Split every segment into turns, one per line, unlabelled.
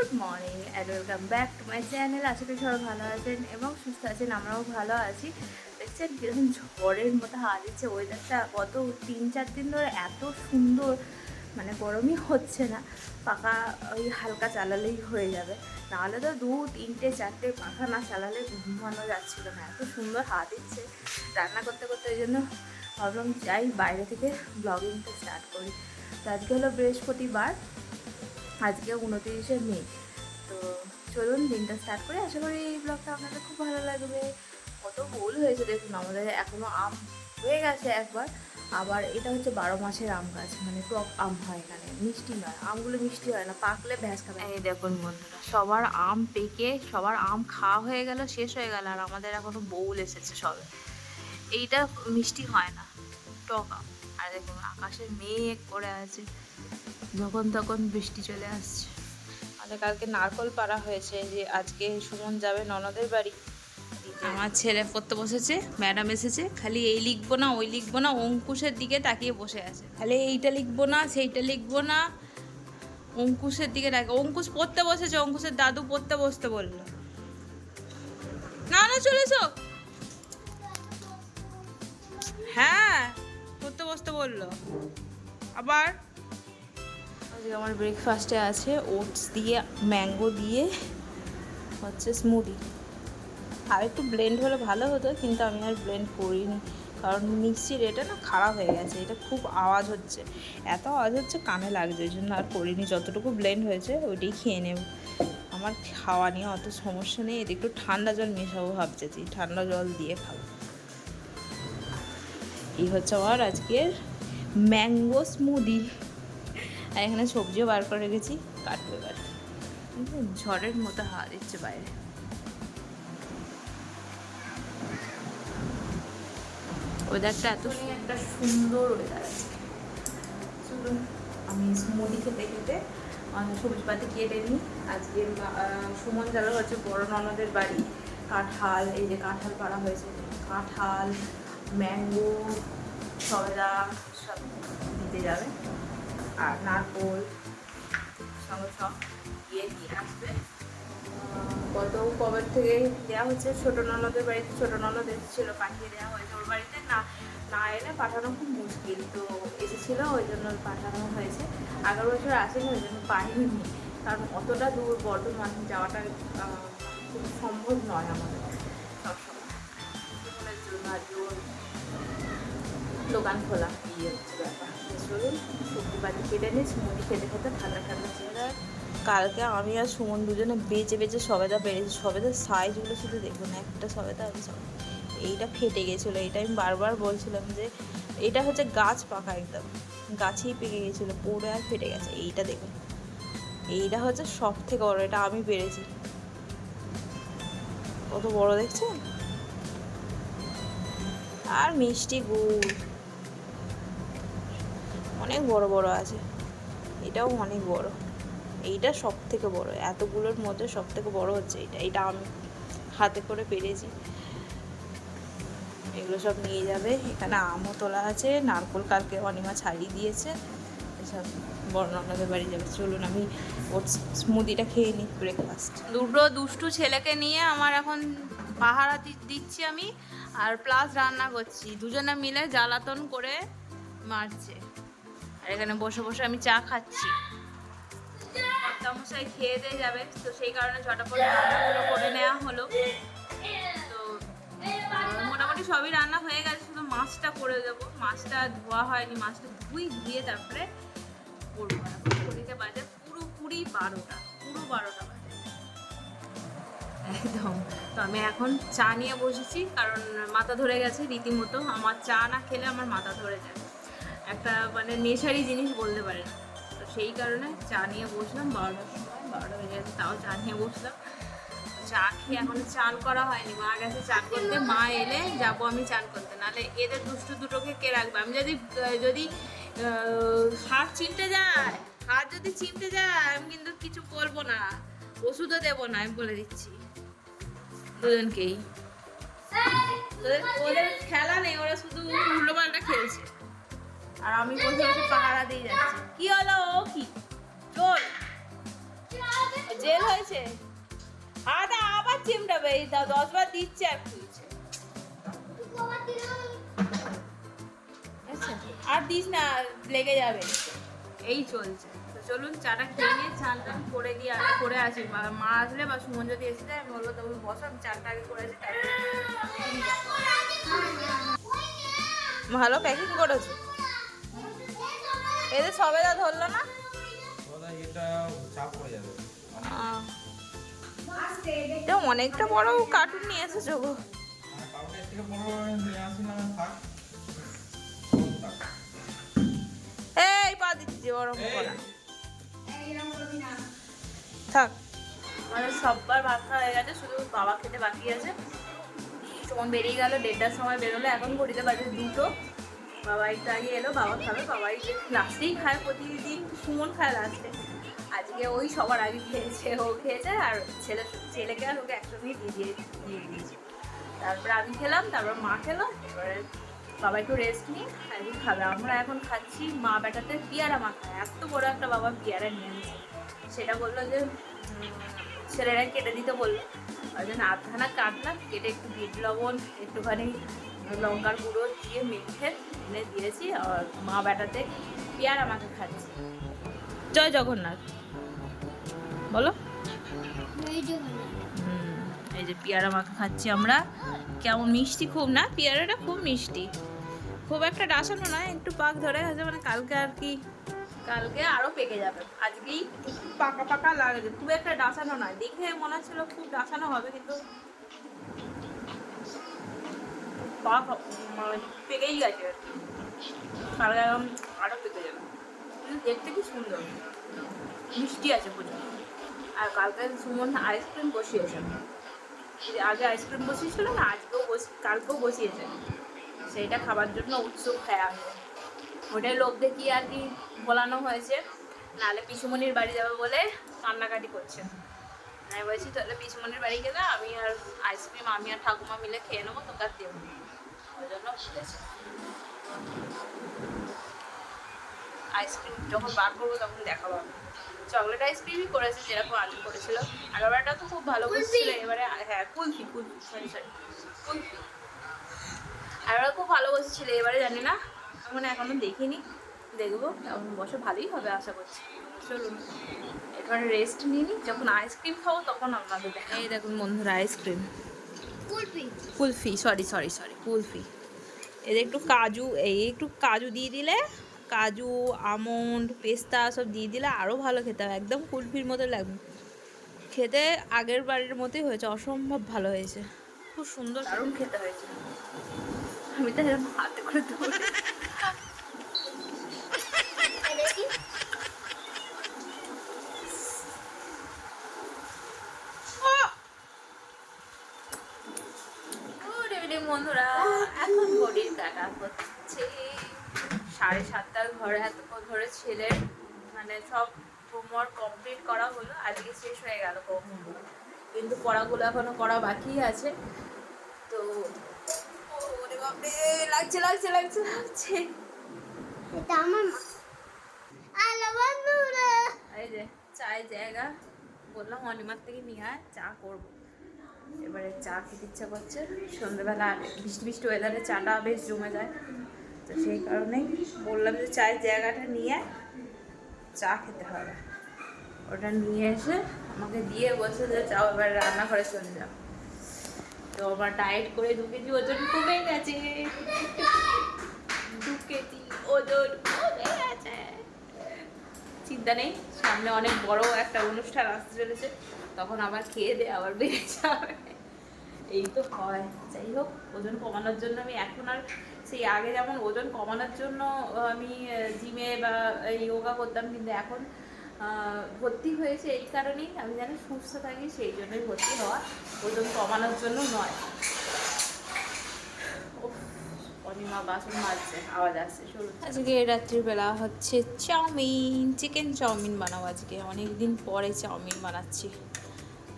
Good morning and welcome back to my channel. আশা করি সবাই ভালো আছেন এবং সুস্থ আছেন। আমরাও ভালো আছি। দেখছেন কীরকম ঝড়ের মতো হাওয়া দিচ্ছে। ওয়েদারটা গত 3-4 দিন ধরে এত সুন্দর, মানে গরমই হচ্ছে না। পাখা ওই হালকা চালালেই হয়ে যাবে, নাহলে তো 2-3-4টে পাখা না চালালে ঘুমানো যাচ্ছিলো না, এত সুন্দর হাওয়া দিচ্ছে। রান্না করতে করতে ওই জন্য ভাবলাম যাই বাইরে থেকে ব্লগিংটা স্টার্ট করি। তো আজকে হলো বৃহস্পতিবার, আজকে 29শে মে। তো চলুন দিনটা স্টার্ট করি। আশা করি এই ব্লগটা আপনাদের খুব ভালো লাগবে। কত ভুল হয়েছে দেখুন, আমাদের এখনও আম হয়ে গেছে একবার। আবার এটা হচ্ছে 12 মাসের আম গাছ, মানে টক আম হয় এখানে, মিষ্টি নয়। আমগুলো মিষ্টি হয় না, পাকলে ভ্যাস খাবে। এই দেখুন বন্ধুরা, সবার আম পেকে সবার আম খাওয়া হয়ে গেল, শেষ হয়ে গেল, আর আমাদের এখনও বউল এসেছে সবে। এইটা মিষ্টি হয় না, টক আম। আর দেখুন আকাশে মেঘ করে আছে, যখন তখন বৃষ্টি চলে আসছে। আমাদের কালকে নারকল পাড়া হয়েছে, যে আজকে সুমন যাবে ননদের বাড়ি। আমার ছেলে পড়তে বসেছে, ম্যাডাম এসেছে, খালি এই লিখবো না ওই লিখবো না, অঙ্কুশের দিকে তাকিয়ে বসে আছে। খালি এইটা লিখবো না সেইটা লিখবো না, অঙ্কুশের দিকে তাকিয়ে। অঙ্কুশ পড়তে বসেছে, অঙ্কুশের দাদু পড়তে বসতে বললো। না না চলে এসো। হ্যাঁ পড়তে বসতে বললো। আবার আজকে আমার ব্রেকফাস্টে আছে ওটস দিয়ে, ম্যাঙ্গো দিয়ে হচ্ছে স্মুদি। আর একটু ব্লেন্ড হলে ভালো হতো, কিন্তু আমি আর ব্লেন্ড করিনি, কারণ মিক্সির এটা না খারাপ হয়ে গেছে। এটা খুব আওয়াজ হচ্ছে, এত আওয়াজ হচ্ছে কানে লাগছে, ওই জন্য আর করিনি। যতটুকু ব্লেন্ড হয়েছে ওইটাই খেয়ে নেব। আমার খাওয়া নিয়ে অত সমস্যা নেই। এতে একটু ঠান্ডা জল মেশাবো ভাবছি, ঠান্ডা জল দিয়ে খাবো। এই হচ্ছে আমার আজকের ম্যাঙ্গো স্মুদি। আর এখানে সবজিও বার করে রেখেছি, কাটবো এবার। ঝড়ের মতো হাওয়া দিচ্ছে বাইরে। ওয়েদারটা এত একটা সুন্দর ওয়েদার আছে। চলুন আমি স্মুদি খেতে খেতে সবজিপাতি কেটে নিই। আজকে সুমন যাবে হচ্ছে বড় ননদের বাড়ি। কাঁঠাল, এই যে কাঁঠাল পাড়া হয়েছে, কাঁঠাল, ম্যাঙ্গো, সবেদা সব দিতে যাবে। আর নারকোল সঙ্গে সব দিয়ে আসবে। গত কবে থেকে দেওয়া হচ্ছে ছোটো ননদের বাড়িতে। ছোটো ননদ এসেছিলো, পাঠিয়ে দেওয়া হয়েছে ওর বাড়িতে। না না এলে পাঠানো খুব মুশকিল, তো এসেছিলো ওই জন্য পাঠানো হয়েছে। আগের বছর আসেনি, ওই জন্য পাইনি, কারণ অতটা দূর বর্ধমান যাওয়াটা খুব সম্ভব নয় আমাদের সবসময়। জীবনের জন্য আর জোর দোকান খোলা, এই হচ্ছে ব্যাপার। চলুন সবজি বাজি কেটে নিই, মুড়ি খেতে খেতে ঠান্ডা ঠান্ডা চেহারা। কালকে আমি আর সুমন দুজনে বেঁচে বেঁচে সবেদা পেরেছি। সবেদার সাইজগুলো শুধু দেখুন, একটা সবেদা আমি এইটা ফেটে গেছিলো। এইটা আমি বারবার বলছিলাম যে এটা হচ্ছে গাছ পাকা, একদম গাছেই পেকে গেছিলো, পড়ে আর ফেটে গেছে। এইটা দেখুন, এইটা হচ্ছে সব থেকে বড়ো, এটা আমি পেরেছি। কত বড় দেখছেন? আর মিষ্টি গুড় অনেক বড় বড় আছে, এটাও অনেক বড়। এইটা সব থেকে বড়, এতগুলোর মধ্যে সব থেকে বড় হচ্ছে এইটা। এটা আমি হাতে করে পেরেছি। এগুলো সব নিয়ে যাবে। এখানে আমও তোলা আছে, নারকোল কালকে অনিমা ছাড়িয়ে দিয়েছে, এসব বড় ননদের বাড়ি যাবে। চলুন আমি ওর স্মুদিটা খেয়ে নিই, ব্রেকফাস্ট। দুটো দুষ্টু ছেলেকে নিয়ে আমার এখন পাহারা দিচ্ছি আমি, আর প্লাস রান্না করছি। দুজনে মিলে জ্বালাতন করে মারছে, আর এখানে বসে বসে আমি চা খাচ্ছি। কর্তামশাই খেয়ে দিয়ে যাবে, তো সেই কারণে ঝটাপট রান্নাগুলো করে নেওয়া হলো। তো মোটামুটি সবই রান্না হয়ে গেছে, শুধু মাছটা করে দেবো। মাছটা ধোয়া হয়নি, মাছটা ধুয়ে তারপরে করবো। এখন ঘড়িতে বাজে পুরোপুরি 12টা, পুরো 12টা বাজে একদম। তো আমি এখন চা নিয়ে বসেছি, কারণ মাথা ধরে গেছে রীতিমতো। আমার চা না খেলে আমার মাথা ধরে যায়, একটা মানে নেশারি জিনিস বলতে পারেন। তো সেই কারণে চা নিয়ে বসলাম। 12টার সময়, 12টা বেজে গেছে, তাও চা নিয়ে বসলাম। চা খেয়ে এখন চান করা হয়নি, মা গেছে চান করতে। মা এলে যাবো আমি চান করতে, নাহলে এদের দুষ্টু দুটোকে কে রাখবে। আমি যদি হাত চিমটে যায়, হাত যদি চিমটে যায়, আমি কিন্তু কিছু বলবো না, ওষুধও দেবো না, আমি বলে দিচ্ছি দুজনকেই। ওদের খেলা নেই, ওরা শুধু উল্টোপাল্টা খেলছে, আর আমি বসে বসে পাহারা দিয়ে যাচ্ছি। কি হলো? ও কি চোর? জেল হয়েছে আবার চিমটাবে, এই 10 বার দিচ্ছে আর কি হয়েছে। আচ্ছা আর দিস না, লেগে যাবে। এই চলছে। তো চলুন চাটা খেয়ে নিয়ে চান টান করে দিয়ে আগে করে আসি। মা আসলে বা সুমন যদি এসে যায় আমি বলবো তবে বসো, আমি চানটা আগে করে আসি। ভালো প্যাকিং করেছো। এদের সবেদা ধরলো না, অনেকটা বড় কার্টুন নিয়ে এসেছো গো। এই পা দিচ্ছি ওরম করা থাক। আমাদের সববার ভাত খাওয়া হয়ে গেছে, শুধু বাবা খেতে বাকি আছে। সুমন বেরিয়ে গেল, 1:30টার সময় বেরোলো, এখন ঘড়িতে বাজে 2টো। বাবা একটু আগে এলো, বাবা খাবে। বাবাই লাস্টেই খায় প্রতিদিন, সুমন খায় লাস্টে। আজকে ওই সবার আগে খেয়েছে, ও খেয়েছে আর ছেলেকে আর ওকে একসঙ্গে দিয়ে দিয়েছি। তারপরে আমি খেলাম, তারপর মা খেলো। এবারে বাবা একটু রেস্ট নিয়ে একদিন খাবে। আমরা এখন খাচ্ছি মা বেটাতে পেয়ারা মাখা। এত বড় একটা বাবা পেয়ারা নিয়ে এনেছে, সেটা বললো যে ছেলেরা কেটে দিতে বললো। ওই জন্য আধখানা কাটলাম, কেটে একটু বিট লবণ একটুখানি লঙ্কার গুঁড়ো দিয়ে মেখে এনে দিয়েছি। আর মা বেটাতে পেয়ারা মাখা খাচ্ছি। জয় জগন্নাথ বলো। এই যে পেয়ারা মাখা খাচ্ছি আমরা। কেমন মিষ্টি খুব না, পেয়ারাটা খুব মিষ্টি, খুব একটা ডাসানো নয়, একটু পাক ধরে গেছে। মানে কালকে আর কি, কালকে আরো পেকে যাবে, আজকেই পাকা পাকা লাগে। খুব একটা ডাসানো নয়, দেখে মনে হচ্ছিল খুব ডাসানো হবে, কিন্তু পাক পেকেই গেছে। কালকে আরো পেকে যাবে, কিন্তু দেখতে কি সুন্দর মিষ্টি আছে প্রচুর। আর কালকে সুমন আইসক্রিম বসিয়েছে, আগে আইসক্রিম বসিয়েছিল না, কালকেও বসিয়েছে। সেইটা খাবার জন্য উৎসুক হয়ে আসে, ওটাই লোভ দেখিয়ে আর কি বলানো হয়েছে। নাহলে পিসুমনির বাড়ি যাবে বলে কান্নাকাটি করছে। আমি বলছি তাহলে পিসুমনির বাড়ি গেলে আমি আর আইসক্রিম আমি আর ঠাকুমা মিলে খেয়ে নেবো, তোকে আর দেবো। ওই জন্য বলেছে আইসক্রিম যখন বার করবো তখন দেখাবো। চকলেট আইসক্রিমই করেছে যেরকম আলু করেছিল। আগেরবারটা তো খুব ভালো বসছিল, এবারে হ্যাঁ কুলফি কুলফি আগেরবার খুব ভালো বসেছিল, এবারে জানি না, মানে এখনো দেখিনি, দেখবো। এখন বসে ভালোই হবে আশা করছি। চলুন এবারে রেস্ট নিয়ে নিই, যখন আইসক্রিম খাবো তখন আপনাদের দেখা। এই দেখুন বন্ধুরা আইসক্রিম কুলফি সরি কুলফি। এদের একটু কাজু দিয়ে দিলে, কাজু আমন্ড পেস্তা সব দিয়ে দিলে আরও ভালো খেতে হবে, একদম কুলফির মতো লাগবে খেতে। আগের বাড়ির মতোই হয়েছে, অসম্ভব ভালো হয়েছে, খুব সুন্দর দারুণ খেতে হয়েছে। আমি তো এরকম হাতে করে দেবো। বন্ধুরা এখন ঘড়ির কাটা হচ্ছে 7:30। ঘরে এতক্ষণ ধরে ছেলের মানে সব হোমওয়ার্ক কমপ্লিট করা হলো, আজকে শেষ হয়ে গেল হোমওয়ার্ক, কিন্তু পড়াগুলো এখনো করা বাকি আছে। তো লাগছে এই যে চায়ের জায়গা বললাম অনিমার থেকে নিয়ে আয়, চা করবো। এবারে চা খেতে ইচ্ছা করছে, সন্ধ্যেবেলা বৃষ্টি ওয়েদারে চাটা বেশ জমে যায়, তো সেই কারণেই বললাম যে চায়ের জায়গাটা নিয়ে চা খেতে হবে। ওটা নিয়ে এসে আমাকে দিয়ে বসে যে চাও এবার রান্নাঘরে চলে যাও। তো আমার ডায়েট করে 2 কেজি ওজন কমে গেছে, 2 কেজি ওজন কমে গেছে। চিন্তা নেই, সামনে অনেক বড় একটা অনুষ্ঠান আসতে চলেছে, তখন আবার খেয়ে দিয়ে আবার বেড়ে যাবে। এই তো হয়। যাই হোক, ওজন কমানোর জন্য আমি এখন আর সেই আগে যেমন ওজন কমানোর জন্য আমি জিমে বা যোগা করতাম, কিন্তু এখন ভর্তি হয়েছে এই কারণেই আমি যেন সুস্থ থাকি, সেই জন্যই ভর্তি হওয়া, ওজন কমানোর জন্য নয়। অনিমা বাসন মাজছে, আওয়াজ আসছে। আজকে রাত্রিবেলা হচ্ছে চাউমিন, চিকেন চাউমিন বানাবো আজকে। অনেকদিন পরে চাউমিন বানাচ্ছি।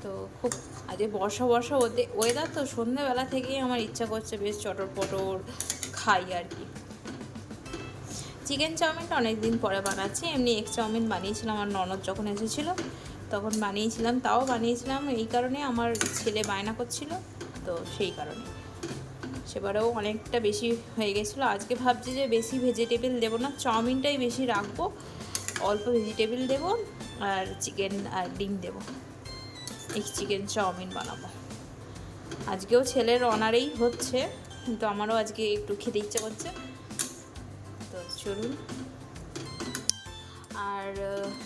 তো খুব আজকে বর্ষা ওয়েদার, তো সন্ধ্যেবেলা থেকেই আমার ইচ্ছা করছে বেশ চটর পটর খাই আর কি। চিকেন চাউমিনটা অনেক দিন পরে বানাচ্ছি, এমনি এগ চাউমিন বানিয়েছিলাম আমার ননদ যখন এসেছিলো
তখন বানিয়েছিলাম, তাও বানিয়েছিলাম এই কারণে আমার ছেলে বায়না করছিল, তো সেই কারণে সেবারেও অনেকটা বেশি হয়ে গেছিলো। আজকে ভাবছি যে বেশি ভেজিটেবল দেবো না, চাউমিনটাই বেশি রাখবো, অল্প ভেজিটেবল দেবো আর চিকেন আর ডিম দেবো, এই চিকেন চাউমিন বানাবো। আজকেও ছেলের অনারেই হচ্ছে, কিন্তু আমারও আজকে একটু খেতে ইচ্ছে করছে, তো চলুন। আর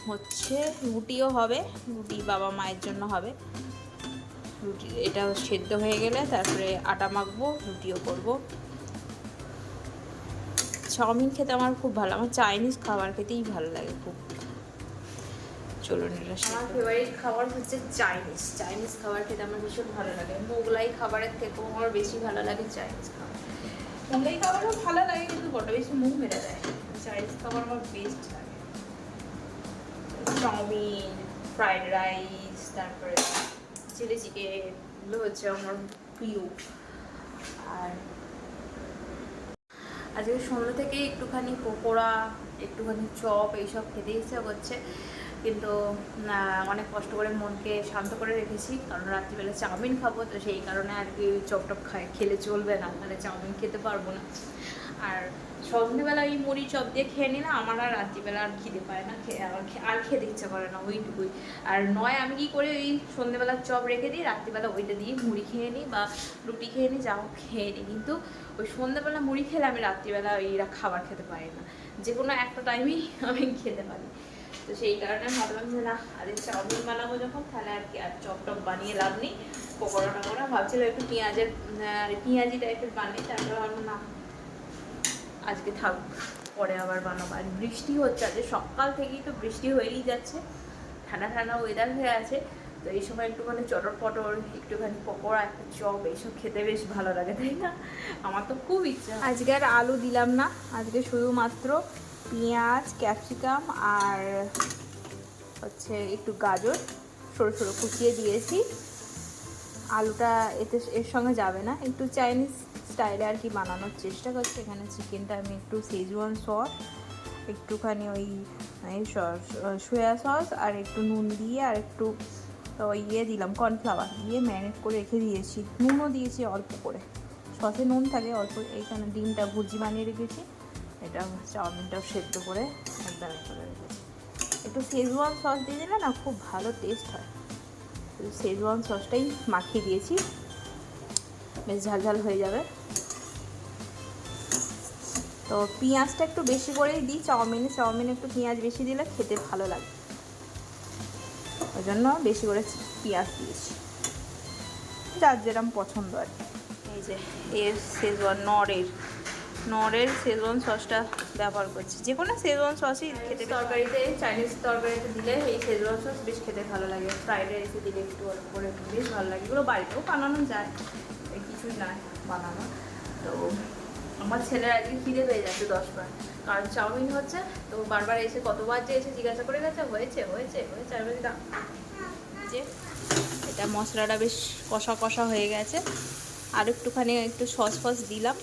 হচ্ছে রুটিও হবে, রুটি বাবা মায়ের জন্য হবে। রুটি এটা সেদ্ধ হয়ে গেলে তারপরে আটা মাখবো, রুটিও করব। চাউমিন খেতে আমার খুব ভালো, আমার চাইনিজ খাবার খেতেই ভালো লাগে খুব। চলুন, আমার ফেভারিট খাবার হচ্ছে চাইনিজ খাবার খেতে আমার ভীষণ ভালো লাগে। মোগলাই খাবারের থেকেও আমার বেশি ভালো লাগে চাইনিজ খাবার। মোগলাই খাবারও ভালো লাগে, কিন্তু বড় বেশি মুখ মেরে দেয়। চাইনিজ খাবার আমার বেস্ট লাগে। চাউমিন, ফ্রাইড রাইস, তারপরে চিলি চিকেন, এগুলো হচ্ছে আমার প্রিয়। আর আজকে সন্ধ্যা থেকে একটুখানি পকোড়া, একটুখানি চপ এইসব খেতে ইচ্ছা করছে, কিন্তু অনেক কষ্ট করে মনকে শান্ত করে রেখেছি, কারণ রাত্রিবেলা চাউমিন খাবো, তো সেই কারণে আর কি চপ টপ খেলে চলবে না, তাহলে চাউমিন খেতে পারবো না। আর সন্ধ্যেবেলা ওই মুড়ি চপ দিয়ে খেয়ে নিলে আমার আর রাত্রিবেলা আর খিদে পায় না, আর খেতে ইচ্ছা করে না, ওইটুকুই। আর নয় আমি কি করে ওই সন্ধ্যেবেলার চপ রেখে দিই, রাত্রিবেলা ওইটা দিয়ে মুড়ি খেয়ে নিই বা রুটি খেয়ে নিই, যাও খেয়ে নিই। কিন্তু ওই সন্ধ্যেবেলা মুড়ি খেলে আমি রাত্রিবেলা ওইরা খাবার খেতে পারি না, যে কোনো একটা টাইমেই আমি খেতে পারি। তো সেই কারণে ভাবলাম যে না, আরে চাউমিন বানাবো যখন, তাহলে আর কি আর চপ টপ বানিয়ে লাভ নেই। পকোড়া টকোড়া ভাবছিলাম একটু পেঁয়াজি টাইপের বানিয়ে, তারপরে ভাবলাম না, আজকে থাক, পরে আবার বানাবো। আর বৃষ্টি হচ্ছে, আজকে সকাল থেকেই তো বৃষ্টি হয়েই যাচ্ছে, ঠান্ডা ঠান্ডা ওয়েদার হয়ে আছে, তো এই সময় একটুখানি চটর পটর, একটুখানি পকোড়া, একটা চপ, এইসব খেতে বেশ ভালো লাগে, তাই না? আমার তো খুব ইচ্ছা। আজকে আর আলু দিলাম না, আজকে শুধুমাত্র পেঁয়াজ, ক্যাপসিকাম আর হচ্ছে একটু গাজর সরু সরু কুচিয়ে দিয়েছি। আলুটা এর সঙ্গে যাবে না, একটু চাইনিজ স্টাইলে আর কি বানানোর চেষ্টা করছি। এখানে চিকেনটা আমি একটু শেজওয়ান সস, একটুখানি ওই সোয়া সস আর একটু নুন দিয়ে আর একটু ইয়ে দিলাম, কর্নফ্লাওয়ার দিয়ে ম্যারিনেট করে রেখে দিয়েছি। নুনও দিয়েছি অল্প করে, সসে নুন থাকে অল্প। এইখানে ডিমটা ভুজি বানিয়ে রেখেছি, এটা চাউমিনটাও সেদ্ধ করে একদম করে রেখেছি। একটু শেজওয়ান সস দিয়ে দিলে না খুব ভালো টেস্ট হয়। শেজওয়ান সসটাই মাখিয়ে দিয়েছি, বেশ ঝালঝাল হয়ে যাবে। তো পেঁয়াজটা একটু বেশি করেই দিই চাউমিনে একটু পেঁয়াজ বেশি দিলে খেতে ভালো লাগে, ওই জন্য বেশি করে পেঁয়াজ দিয়েছি, যার যেরকম পছন্দ আর কি। এই যে এর শেজওয়ান নরের শেজওয়ান সসটা ব্যবহার করছি, যে কোনো শেজওয়ান সসই খেতে, তরকারিতে চাইনিজ তরকারিতে দিলে এই শেজওয়ান সস বেশ খেতে ভালো লাগে। ফ্রাইড রাইসে দিলে একটু অল্প করে বেশ ভালো লাগে। এগুলো বাড়িতেও বানানো যায়, কিছুই নয় বানানো। তো আমার ছেলের আজকে খিদে পেয়ে যাচ্ছে 10 বার, কারণ চাউমিন হচ্ছে, তো বারবার এসে কতবার যে এসে জিজ্ঞাসা করে গেছে হয়েছে হয়েছে হয়েছে। আর বলছি যে এটা মশলাটা বেশ কষা কষা হয়ে গেছে, আর একটুখানি একটু সস ফস দিলাম,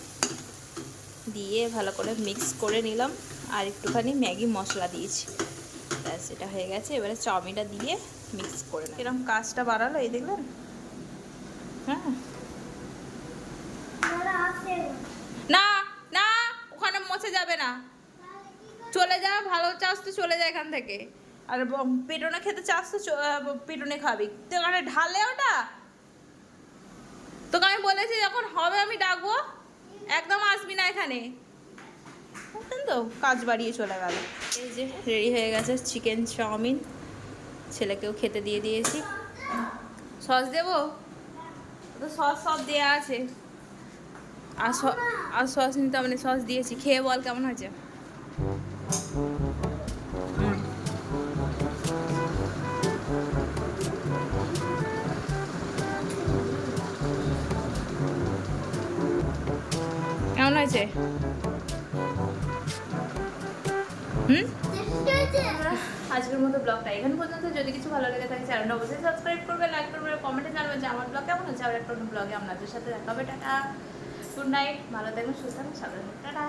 দিয়ে ভালো করে মিক্স করে নিলাম, আর একটুখানি ম্যাগি মশলা দিয়েছি, ব্যাস এটা হয়ে গেছে। এবারে চাউমিনটা দিয়ে মিক্স করে নিলাম। এরকম কাজটা বাড়ালো, এই দেখলেন? হ্যাঁ, না না, ওখানে মোছে যাবে না, চলে যা, ভালো চাস তো চলে যা এখান থেকে। আর পেটনে খেতে চাস তো পেটনে খাবি, তো ওখানে ঢালে ওটা। তোকে আমি বলেছি যখন হবে আমি ডাকবো, একদম আসবি না এখানে, বুঝলেন তো? কাজ বাড়িয়ে চলে গেল। এই যে রেডি হয়ে গেছে চিকেন চাউমিন, ছেলেকেও খেতে দিয়ে দিয়েছি। সস দেবো তো, সস সব দেওয়া আছে, আর সস নিতে মানে সস দিয়েছি, খেয়ে বল কেমন হয়েছে। কেমন হয়েছে? আজকের মতো ব্লগটা এখানে পর্যন্ত। যদি কিছু ভালো লেগে থাকে চ্যানেলটা অবশ্যই সাবস্ক্রাইব করবে, লাইক করবে, কমেন্টে জানাবে যে আমার ব্লগ কেমন হচ্ছে। আর একটা ব্লগে আপনাদের সাথে দেখা হবে। টাটা, গুড নাইট, ভালো থাকবেন, সুস্থ থাকবেন, সাবধানে, টাটা।